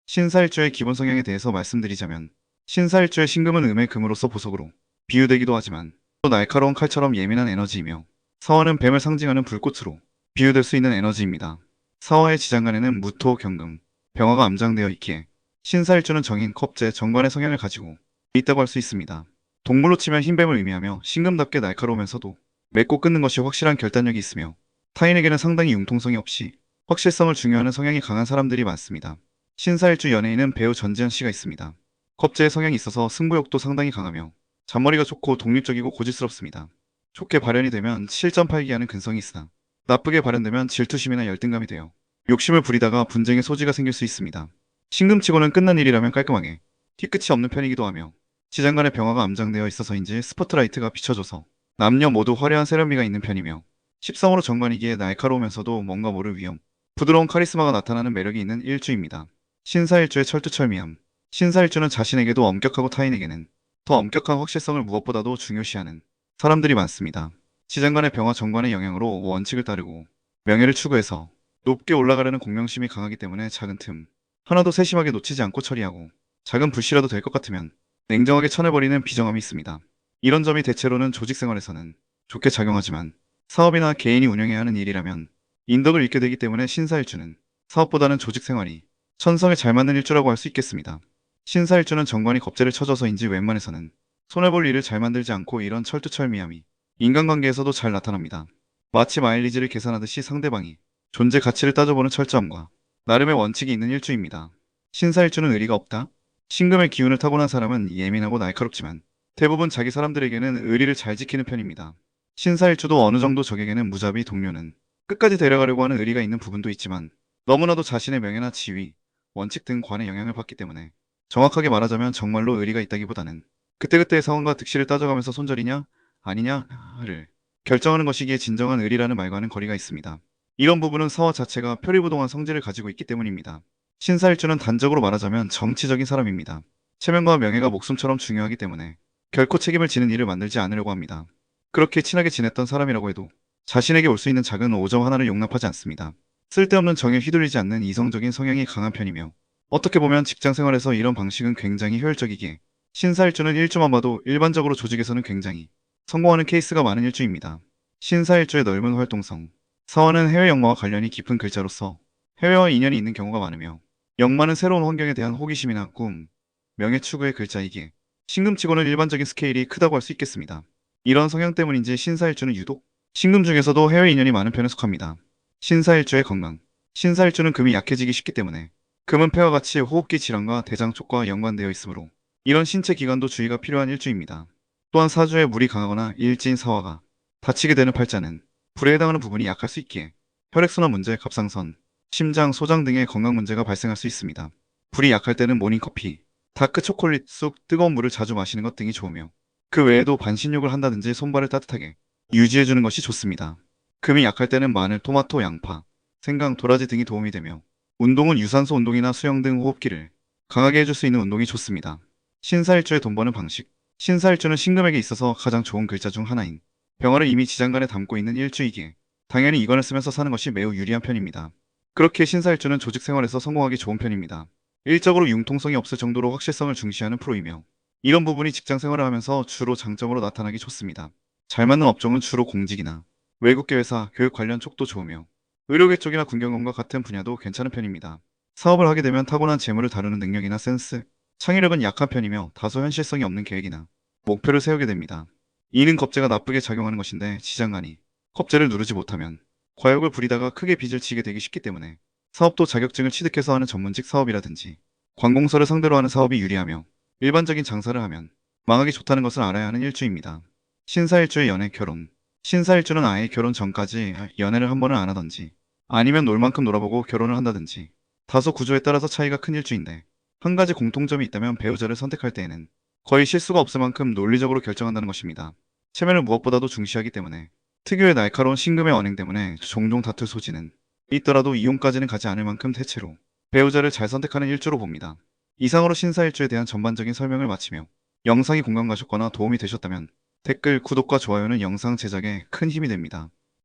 신사일주의 기본 성향에 대해서 말씀드리자면, 신사일주의 신금은 음의 금으로서 보석으로 비유되기도 하지만 또 날카로운 칼처럼 예민한 에너지이며, 사화는 뱀을 상징하는 불꽃으로 비유될 수 있는 에너지입니다. 사화의 지장간에는 무토, 경금, 병화가 암장되어 있기에 신사일주는 정인, 겁재, 정관의 성향을 가지고 있다고 할 수 있습니다. 동물로 치면 흰뱀을 의미하며 신금답게 날카로우면서도 맺고 끊는 것이 확실한 결단력이 있으며, 타인에게는 상당히 융통성이 없이 확실성을 중요하는 성향이 강한 사람들이 많습니다. 신사일주 연예인은 배우 전지현 씨가 있습니다. 겁재의 성향이 있어서 승부욕도 상당히 강하며 잔머리가 좋고 독립적이고 고집스럽습니다. 좋게 발현이 되면 실전팔기하는 근성이 있으나 나쁘게 발현되면 질투심이나 열등감이 되어 욕심을 부리다가 분쟁의 소지가 생길 수 있습니다. 신금치고는 끝난 일이라면 깔끔하게 뒤끝이 없는 편이기도 하며, 지장간의 병화가 암장되어 있어서인지 스포트라이트가 비춰져서 남녀 모두 화려한 세련미가 있는 편이며, 십성으로 정관이기에 날카로우면서도 뭔가 모를 위험, 부드러운 카리스마가 나타나는 매력이 있는 일주입니다. 신사일주의 철두철미함. 신사일주는 자신에게도 엄격하고 타인에게는 더 엄격한 확실성을 무엇보다도 중요시하는 사람들이 많습니다. 지장간의 병화 정관의 영향으로 원칙을 따르고 명예를 추구해서 높게 올라가려는 공명심이 강하기 때문에 작은 틈 하나도 세심하게 놓치지 않고 처리하고, 작은 불씨라도 될 것 같으면 냉정하게 쳐내버리는 비정함이 있습니다. 이런 점이 대체로는 조직 생활에서는 좋게 작용하지만, 사업이나 개인이 운영해야 하는 일이라면 인덕을 잃게 되기 때문에 신사일주는 사업보다는 조직 생활이 천성에 잘 맞는 일주라고 할 수 있겠습니다. 신사일주는 정관이 겁재를 쳐줘서인지 웬만해서는 손해볼 일을 잘 만들지 않고, 이런 철두철미함이 인간관계에서도 잘 나타납니다. 마치 마일리지를 계산하듯이 상대방이 존재 가치를 따져보는 철저함과 나름의 원칙이 있는 일주입니다. 신사일주는 의리가 없다. 신금의 기운을 타고난 사람은 예민하고 날카롭지만 대부분 자기 사람들에게는 의리를 잘 지키는 편입니다. 신사일주도 어느 정도 적에게는 무자비, 동료는 끝까지 데려가려고 하는 의리가 있는 부분도 있지만, 너무나도 자신의 명예나 지위, 원칙 등 관의 영향을 받기 때문에 정확하게 말하자면 정말로 의리가 있다기보다는 그때그때의 상황과 득실을 따져가면서 손절이냐 아니냐를 결정하는 것이기에 진정한 의리라는 말과는 거리가 있습니다. 이런 부분은 사화 자체가 표리부동한 성질을 가지고 있기 때문입니다. 신사일주는 단적으로 말하자면 정치적인 사람입니다. 체면과 명예가 목숨처럼 중요하기 때문에 결코 책임을 지는 일을 만들지 않으려고 합니다. 그렇게 친하게 지냈던 사람이라고 해도 자신에게 올 수 있는 작은 오점 하나를 용납하지 않습니다. 쓸데없는 정에 휘둘리지 않는 이성적인 성향이 강한 편이며, 어떻게 보면 직장 생활에서 이런 방식은 굉장히 효율적이기에 신사일주는 일주만 봐도 일반적으로 조직에서는 굉장히 성공하는 케이스가 많은 일주입니다. 신사일주의 넓은 활동성. 사화는 해외 역마와 관련이 깊은 글자로서 해외와 인연이 있는 경우가 많으며, 역마는 새로운 환경에 대한 호기심이나 꿈, 명예 추구의 글자이기에 신금치고는 일반적인 스케일이 크다고 할 수 있겠습니다. 이런 성향 때문인지 신사일주는 유독 신금 중에서도 해외 인연이 많은 편에 속합니다. 신사일주의 건강. 신사일주는 금이 약해지기 쉽기 때문에 금은 폐와 같이 호흡기 질환과 대장촉과 연관되어 있으므로 이런 신체 기관도 주의가 필요한 일주입니다. 또한 사주에 물이 강하거나 일진 사화가 다치게 되는 팔자는 불에 해당하는 부분이 약할 수 있기에 혈액순환 문제, 갑상선, 심장, 소장 등의 건강 문제가 발생할 수 있습니다. 불이 약할 때는 모닝커피, 다크 초콜릿, 쑥, 뜨거운 물을 자주 마시는 것 등이 좋으며, 그 외에도 반신욕을 한다든지 손발을 따뜻하게 유지해주는 것이 좋습니다. 금이 약할 때는 마늘, 토마토, 양파, 생강, 도라지 등이 도움이 되며, 운동은 유산소 운동이나 수영 등 호흡기를 강하게 해줄 수 있는 운동이 좋습니다. 신사일주의 돈 버는 방식. 신사일주는 신금에게 있어서 가장 좋은 글자 중 하나인 병화를 이미 지장간에 담고 있는 일주이기에 당연히 이건을 쓰면서 사는 것이 매우 유리한 편입니다. 그렇게 신사일주는 조직 생활에서 성공하기 좋은 편입니다. 일적으로 융통성이 없을 정도로 확실성을 중시하는 프로이며, 이런 부분이 직장 생활을 하면서 주로 장점으로 나타나기 좋습니다. 잘 맞는 업종은 주로 공직이나 외국계 회사, 교육 관련 쪽도 좋으며, 의료계 쪽이나 군경공과 같은 분야도 괜찮은 편입니다. 사업을 하게 되면 타고난 재물을 다루는 능력이나 센스, 창의력은 약한 편이며 다소 현실성이 없는 계획이나 목표를 세우게 됩니다. 이는 겁재가 나쁘게 작용하는 것인데, 지장간이 겁재를 누르지 못하면 과욕을 부리다가 크게 빚을 지게 되기 쉽기 때문에 사업도 자격증을 취득해서 하는 전문직 사업이라든지 관공서를 상대로 하는 사업이 유리하며, 일반적인 장사를 하면 망하기 좋다는 것을 알아야 하는 일주입니다. 신사일주의 연애, 결혼. 신사일주는 아예 결혼 전까지 연애를 한 번은 안 하던지, 아니면 놀 만큼 놀아보고 결혼을 한다든지 다소 구조에 따라서 차이가 큰 일주인데, 한 가지 공통점이 있다면 배우자를 선택할 때에는 거의 실수가 없을 만큼 논리적으로 결정한다는 것입니다. 체면을 무엇보다도 중시하기 때문에 특유의 날카로운 신금의 언행 때문에 종종 다툴 소지는 있더라도 이혼까지는 가지 않을 만큼 대체로 배우자를 잘 선택하는 일주로 봅니다. 이상으로 신사일주에 대한 전반적인 설명을 마치며, 영상이 공감 가셨거나 도움이 되셨다면 댓글, 구독과 좋아요는 영상 제작에 큰 힘이 됩니다.